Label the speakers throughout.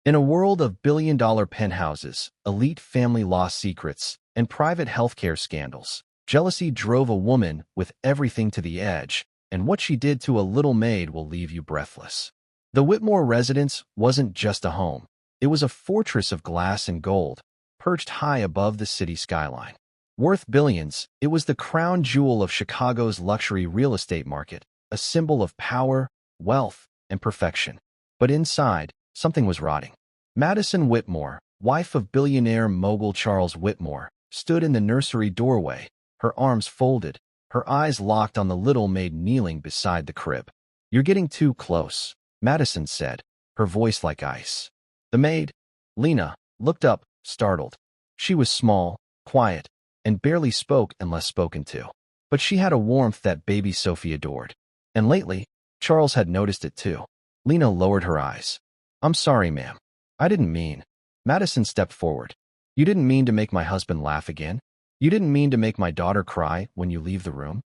Speaker 1: In a world of billion-dollar penthouses, elite family law secrets, and private healthcare scandals, jealousy drove a woman with everything to the edge, and what she did to a little maid will leave you breathless. The Whitmore residence wasn't just a home. It was a fortress of glass and gold, perched high above the city skyline. Worth billions, it was the crown jewel of Chicago's luxury real estate market, a symbol of power, wealth, and perfection. But inside, something was rotting. Madison Whitmore, wife of billionaire mogul Charles Whitmore, stood in the nursery doorway, her arms folded, her eyes locked on the little maid kneeling beside the crib. "You're getting too close," Madison said, her voice like ice. The maid, Lena, looked up, startled. She was small, quiet, and barely spoke unless spoken to. But she had a warmth that baby Sophie adored. And lately, Charles had noticed it too. Lena lowered her eyes. "I'm sorry, ma'am. I didn't mean." Madison stepped forward. "You didn't mean to make my husband laugh again? You didn't mean to make my daughter cry when you leave the room?"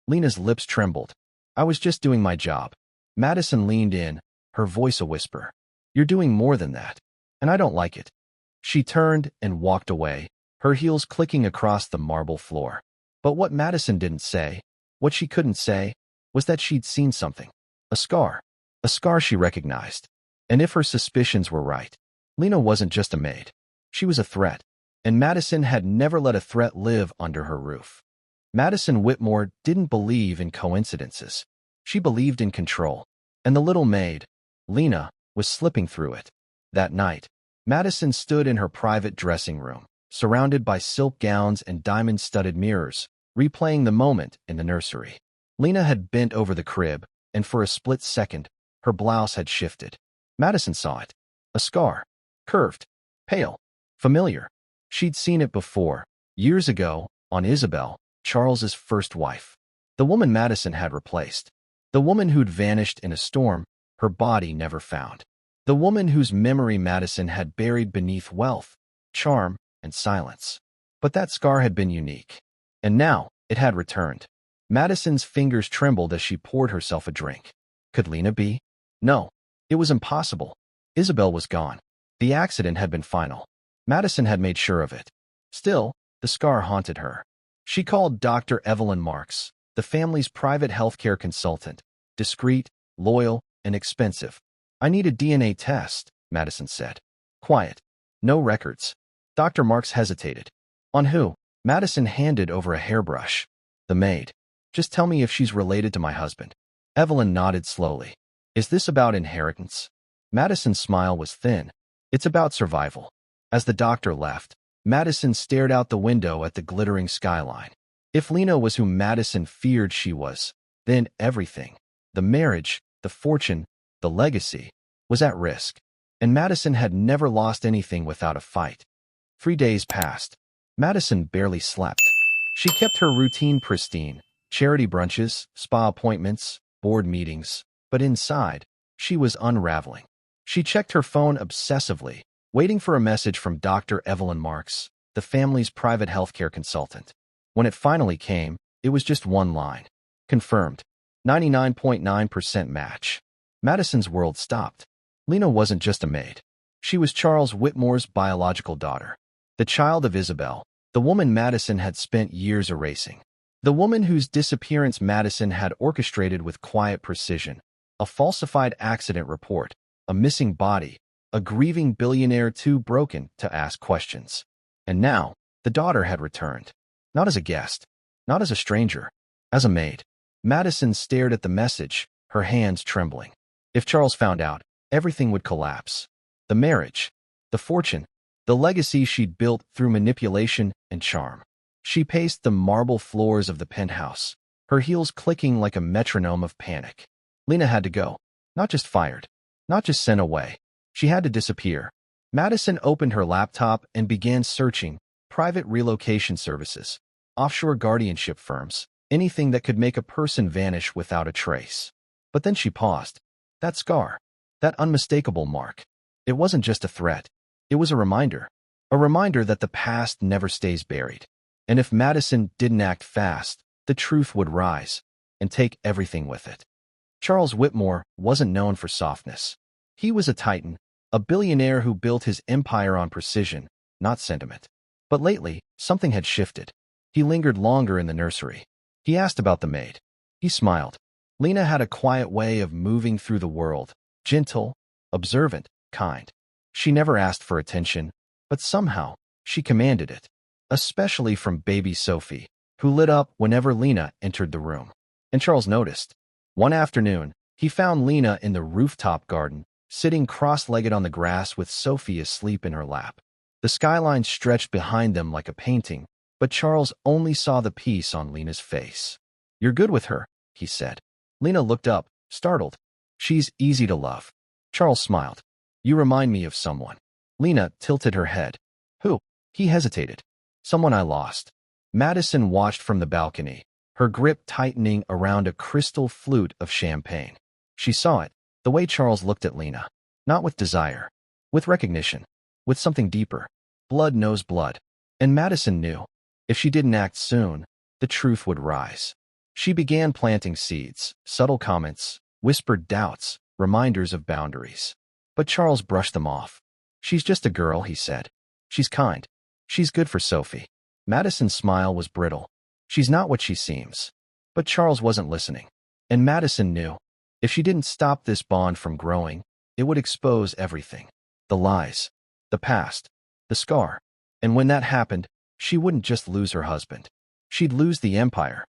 Speaker 1: Lena's lips trembled. "I was just doing my job." Madison leaned in, her voice a whisper. "You're doing more than that, and I don't like it." She turned and walked away, her heels clicking across the marble floor. But what Madison didn't say, what she couldn't say, was that she'd seen something. A scar she recognized. And if her suspicions were right, Lena wasn't just a maid. She was a threat, and Madison had never let a threat live under her roof. Madison Whitmore didn't believe in coincidences. She believed in control, and the little maid, Lena, was slipping through it. That night, Madison stood in her private dressing room, surrounded by silk gowns and diamond-studded mirrors, replaying the moment in the nursery. Lena had bent over the crib, and for a split second, her blouse had shifted. Madison saw it. A scar. Curved. Pale. Familiar. She'd seen it before, years ago, on Isabelle, Charles's first wife. The woman Madison had replaced. The woman who'd vanished in a storm, her body never found. The woman whose memory Madison had buried beneath wealth, charm, and silence. But that scar had been unique. And now, it had returned. Madison's fingers trembled as she poured herself a drink. Could Lena be? No. It was impossible. Isabelle was gone. The accident had been final. Madison had made sure of it. Still, the scar haunted her. She called Dr. Evelyn Marks, the family's private healthcare consultant, discreet, loyal, and expensive. "I need a DNA test," Madison said. Quiet. No records. Dr. Marks hesitated. "On who?" Madison handed over a hairbrush. "The maid. Just tell me if she's related to my husband." Evelyn nodded slowly. "Is this about inheritance?" Madison's smile was thin. "It's about survival." As the doctor left, Madison stared out the window at the glittering skyline. If Lena was who Madison feared she was, then everything, the marriage, the fortune, the legacy, was at risk. And Madison had never lost anything without a fight. 3 days passed. Madison barely slept. She kept her routine pristine, charity brunches, spa appointments, board meetings, but inside, she was unraveling. She checked her phone obsessively, waiting for a message from Dr. Evelyn Marks, the family's private healthcare consultant. When it finally came, it was just one line. Confirmed. 99.9% match. Madison's world stopped. Lena wasn't just a maid. She was Charles Whitmore's biological daughter, the child of Isabelle, the woman Madison had spent years erasing. The woman whose disappearance Madison had orchestrated with quiet precision. A falsified accident report, a missing body, a grieving billionaire too broken to ask questions. And now, the daughter had returned. Not as a guest, not as a stranger, as a maid. Madison stared at the message, her hands trembling. If Charles found out, everything would collapse. The marriage, the fortune, the legacy she'd built through manipulation and charm. She paced the marble floors of the penthouse, her heels clicking like a metronome of panic. Lena had to go. Not just fired. Not just sent away. She had to disappear. Madison opened her laptop and began searching. Private relocation services, offshore guardianship firms, anything that could make a person vanish without a trace. But then she paused. That scar. That unmistakable mark. It wasn't just a threat. It was a reminder. A reminder that the past never stays buried. And if Madison didn't act fast, the truth would rise and take everything with it. Charles Whitmore wasn't known for softness. He was a titan, a billionaire who built his empire on precision, not sentiment. But lately, something had shifted. He lingered longer in the nursery. He asked about the maid. He smiled. Lena had a quiet way of moving through the world, gentle, observant, kind. She never asked for attention, but somehow, she commanded it, especially from baby Sophie, who lit up whenever Lena entered the room. And Charles noticed. One afternoon, he found Lena in the rooftop garden, sitting cross-legged on the grass with Sophie asleep in her lap. The skyline stretched behind them like a painting, but Charles only saw the peace on Lena's face. "You're good with her," he said. Lena looked up, startled. "She's easy to love." Charles smiled. "You remind me of someone." Lena tilted her head. "Who?" He hesitated. "Someone I lost." Madison watched from the balcony, her grip tightening around a crystal flute of champagne. She saw it, the way Charles looked at Lena. Not with desire, with recognition, with something deeper. Blood knows blood. And Madison knew. If she didn't act soon, the truth would rise. She began planting seeds, subtle comments, whispered doubts, reminders of boundaries. But Charles brushed them off. "She's just a girl," he said. "She's kind. She's good for Sophie." Madison's smile was brittle. "She's not what she seems." But Charles wasn't listening. And Madison knew. If she didn't stop this bond from growing, it would expose everything. The lies, the past, the scar. And when that happened, she wouldn't just lose her husband. She'd lose the empire.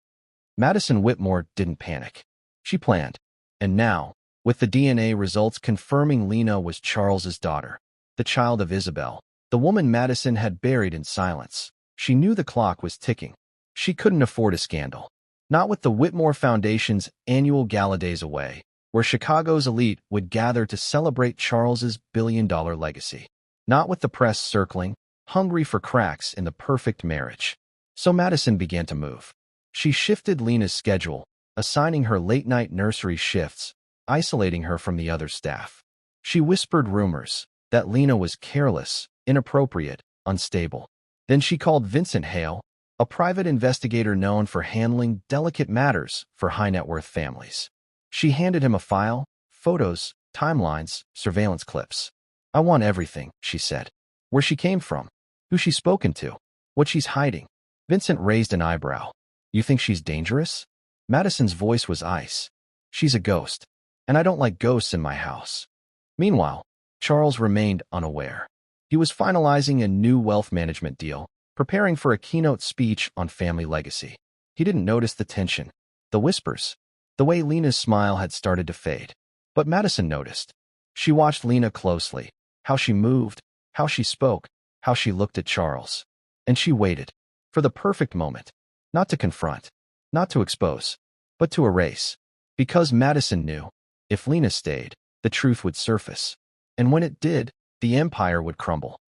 Speaker 1: Madison Whitmore didn't panic. She planned. And now, with the DNA results confirming Lena was Charles's daughter, the child of Isabelle, the woman Madison had buried in silence, she knew the clock was ticking. She couldn't afford a scandal. Not with the Whitmore Foundation's annual gala days away, where Chicago's elite would gather to celebrate Charles's billion-dollar legacy. Not with the press circling, hungry for cracks in the perfect marriage. So Madison began to move. She shifted Lena's schedule, assigning her late-night nursery shifts, isolating her from the other staff. She whispered rumors that Lena was careless, inappropriate, unstable. Then she called Vincent Hale, a private investigator known for handling delicate matters for high-net-worth families. She handed him a file, photos, timelines, surveillance clips. "I want everything," she said. Where she came from, who she's spoken to, what she's hiding. Vincent raised an eyebrow. "You think she's dangerous?" Madison's voice was ice. "She's a ghost, and I don't like ghosts in my house." Meanwhile, Charles remained unaware. He was finalizing a new wealth management deal, preparing for a keynote speech on family legacy. He didn't notice the tension, the whispers, the way Lena's smile had started to fade. But Madison noticed. She watched Lena closely, how she moved, how she spoke, how she looked at Charles. And she waited for the perfect moment, not to confront, not to expose, but to erase. Because Madison knew, if Lena stayed, the truth would surface. And when it did, the empire would crumble.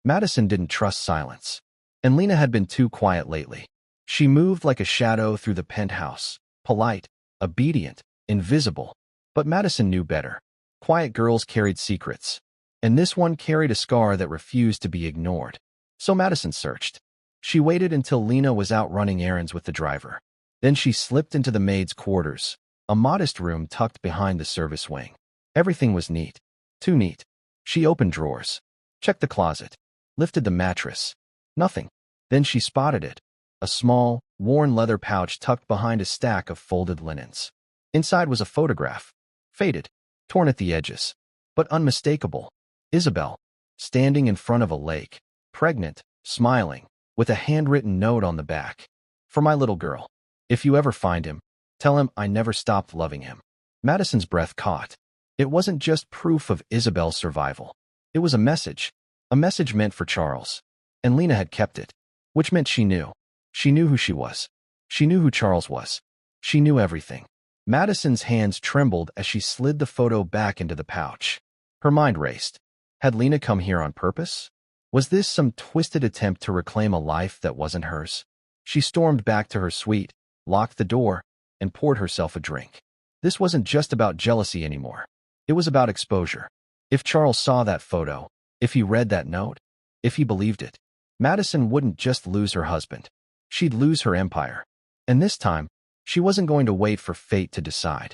Speaker 1: Madison didn't trust silence. And Lena had been too quiet lately. She moved like a shadow through the penthouse, polite, obedient, invisible. But Madison knew better. Quiet girls carried secrets. And this one carried a scar that refused to be ignored. So Madison searched. She waited until Lena was out running errands with the driver. Then she slipped into the maid's quarters, a modest room tucked behind the service wing. Everything was neat. Too neat. She opened drawers, checked the closet, lifted the mattress. Nothing. Then she spotted it. A small, worn leather pouch tucked behind a stack of folded linens. Inside was a photograph. Faded, torn at the edges, but unmistakable. Isabelle, standing in front of a lake, pregnant, smiling, with a handwritten note on the back. "For my little girl. If you ever find him, tell him I never stopped loving him." Madison's breath caught. It wasn't just proof of Isabelle's survival. It was a message meant for Charles. And Lena had kept it, which meant she knew. She knew who she was. She knew who Charles was. She knew everything. Madison's hands trembled as she slid the photo back into the pouch. Her mind raced. Had Lena come here on purpose? Was this some twisted attempt to reclaim a life that wasn't hers? She stormed back to her suite, locked the door, and poured herself a drink. This wasn't just about jealousy anymore. It was about exposure. If Charles saw that photo, if he read that note, if he believed it, Madison wouldn't just lose her husband. She'd lose her empire. And this time, she wasn't going to wait for fate to decide.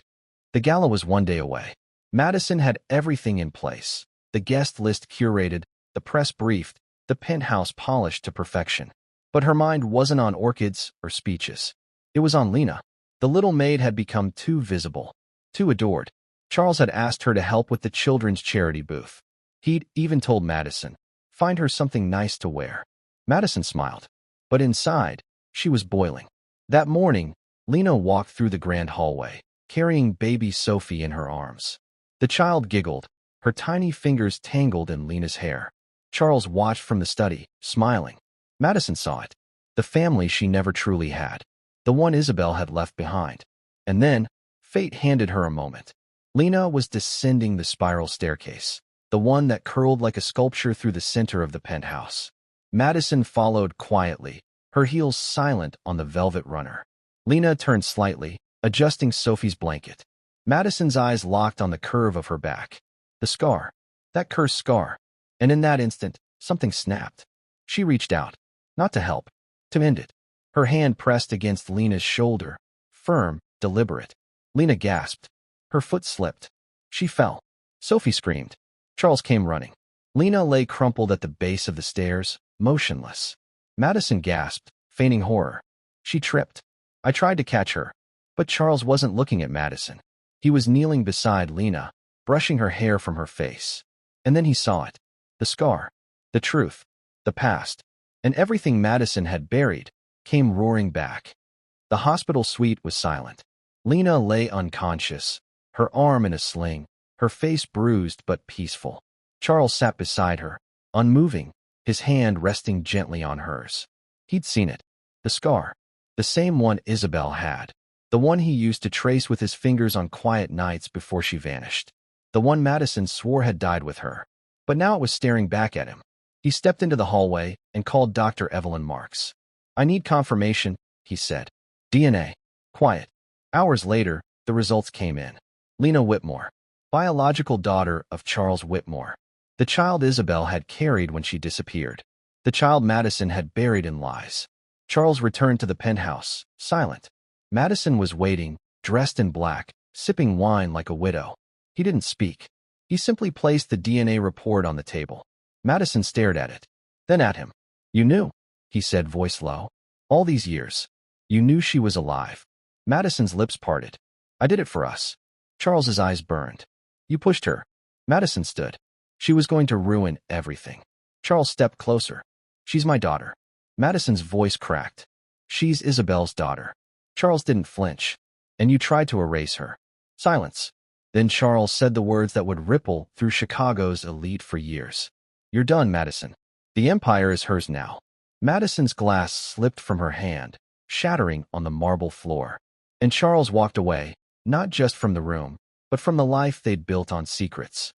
Speaker 1: The gala was one day away. Madison had everything in place. the guest list curated, the press briefed, the penthouse polished to perfection. But her mind wasn't on orchids or speeches. It was on Lena. The little maid had become too visible, too adored. Charles had asked her to help with the children's charity booth. He'd even told Madison, find her something nice to wear. Madison smiled. But inside, she was boiling. That morning, Lena walked through the grand hallway, carrying baby Sophie in her arms. The child giggled, her tiny fingers tangled in Lena's hair. Charles watched from the study, smiling. Madison saw it. The family she never truly had. The one Isabelle had left behind. And then, fate handed her a moment. Lena was descending the spiral staircase, the one that curled like a sculpture through the center of the penthouse. Madison followed quietly, her heels silent on the velvet runner. Lena turned slightly, adjusting Sophie's blanket. Madison's eyes locked on the curve of her back. The scar. That cursed scar. And in that instant, something snapped. She reached out. Not to help. To end it. Her hand pressed against Lena's shoulder. Firm, deliberate. Lena gasped. Her foot slipped. She fell. Sophie screamed. Charles came running. Lena lay crumpled at the base of the stairs, motionless. Madison gasped, feigning horror. She tripped. I tried to catch her. But Charles wasn't looking at Madison. He was kneeling beside Lena, brushing her hair from her face. And then he saw it. The scar. The truth. The past. And everything Madison had buried came roaring back. The hospital suite was silent. Lena lay unconscious, her arm in a sling, her face bruised but peaceful. Charles sat beside her, unmoving, his hand resting gently on hers. He'd seen it. The scar. The same one Isabelle had. The one he used to trace with his fingers on quiet nights before she vanished. The one Madison swore had died with her. But now it was staring back at him. He stepped into the hallway and called Dr. Evelyn Marks. I need confirmation, he said. DNA. Quiet. Hours later, the results came in. Lena Whitmore, biological daughter of Charles Whitmore. The child Isabelle had carried when she disappeared. The child Madison had buried in lies. Charles returned to the penthouse, silent. Madison was waiting, dressed in black, sipping wine like a widow. He didn't speak. He simply placed the DNA report on the table. Madison stared at it, then at him. You knew, he said, voice low. All these years. You knew she was alive. Madison's lips parted. I did it for us. Charles's eyes burned. You pushed her. Madison stood. She was going to ruin everything. Charles stepped closer. She's my daughter. Madison's voice cracked. She's Isabelle's daughter. Charles didn't flinch. And you tried to erase her. Silence. Then Charles said the words that would ripple through Chicago's elite for years. You're done, Madison. The empire is hers now. Madison's glass slipped from her hand, shattering on the marble floor. And Charles walked away, not just from the room, but from the life they'd built on secrets.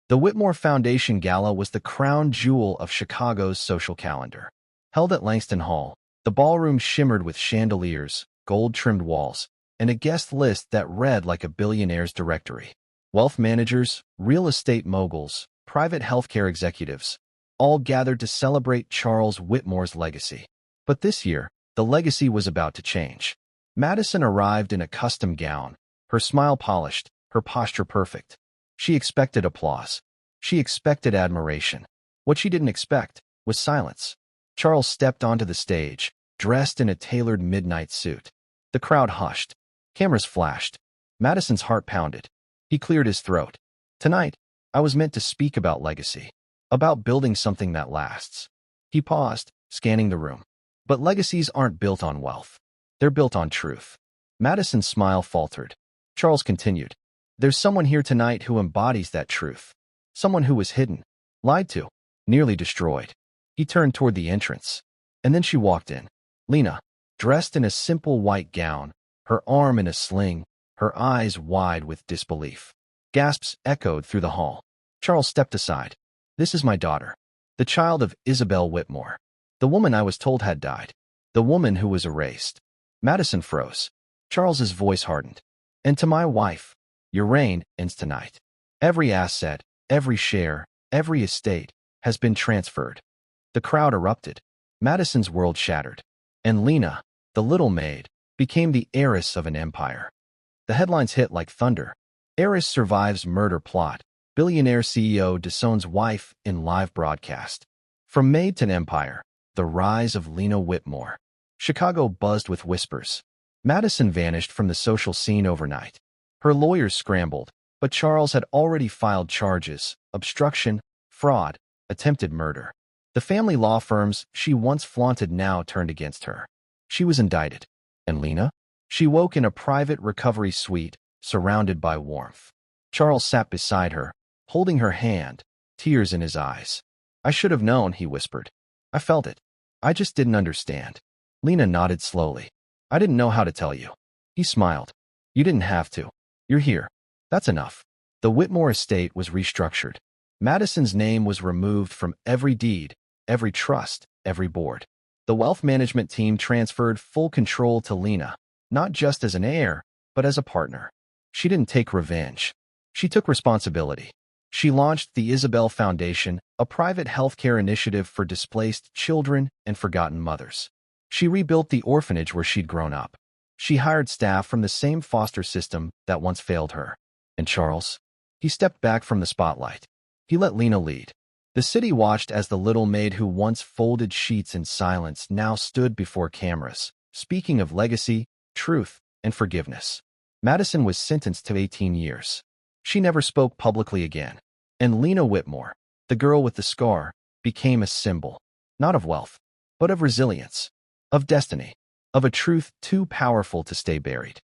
Speaker 1: The Whitmore Foundation Gala was the crown jewel of Chicago's social calendar. Held at Langston Hall, the ballroom shimmered with chandeliers, gold-trimmed walls, and a guest list that read like a billionaire's directory. Wealth managers, real estate moguls, private healthcare executives, all gathered to celebrate Charles Whitmore's legacy. But this year, the legacy was about to change. Madison arrived in a custom gown, her smile polished, her posture perfect. She expected applause. She expected admiration. What she didn't expect was silence. Charles stepped onto the stage, dressed in a tailored midnight suit. The crowd hushed. Cameras flashed. Madison's heart pounded. He cleared his throat. Tonight, I was meant to speak about legacy, about building something that lasts. He paused, scanning the room. But legacies aren't built on wealth. They're built on truth. Madison's smile faltered. Charles continued. There's someone here tonight who embodies that truth. Someone who was hidden, lied to, nearly destroyed. He turned toward the entrance. And then she walked in. Lena, dressed in a simple white gown, her arm in a sling, her eyes wide with disbelief. Gasps echoed through the hall. Charles stepped aside. This is my daughter, the child of Isabelle Whitmore, the woman I was told had died, the woman who was erased. Madison froze. Charles's voice hardened. And to my wife, your reign ends tonight. Every asset, every share, every estate has been transferred. The crowd erupted. Madison's world shattered. And Lena, the little maid, became the heiress of an empire. The headlines hit like thunder. Heiress survives murder plot. Billionaire CEO disowns wife in live broadcast. From Maid to Empire, the rise of Lena Whitmore. Chicago buzzed with whispers. Madison vanished from the social scene overnight. Her lawyers scrambled, but Charles had already filed charges: obstruction, fraud, attempted murder. The family law firms she once flaunted now turned against her. She was indicted. And Lena? She woke in a private recovery suite, surrounded by warmth. Charles sat beside her, holding her hand, tears in his eyes. "I should have known," he whispered. "I felt it. I just didn't understand." Lena nodded slowly. "I didn't know how to tell you." He smiled. "You didn't have to. You're here. That's enough." The Whitmore estate was restructured. Madison's name was removed from every deed, every trust, every board. The wealth management team transferred full control to Lena, not just as an heir, but as a partner. She didn't take revenge. She took responsibility. She launched the Isabelle Foundation, a private healthcare initiative for displaced children and forgotten mothers. She rebuilt the orphanage where she'd grown up. She hired staff from the same foster system that once failed her. And Charles? He stepped back from the spotlight. He let Lena lead. The city watched as the little maid who once folded sheets in silence now stood before cameras, speaking of legacy, truth, and forgiveness. Madison was sentenced to 18 years. She never spoke publicly again. And Lena Whitmore, the girl with the scar, became a symbol, not of wealth, but of resilience, of destiny, of a truth too powerful to stay buried.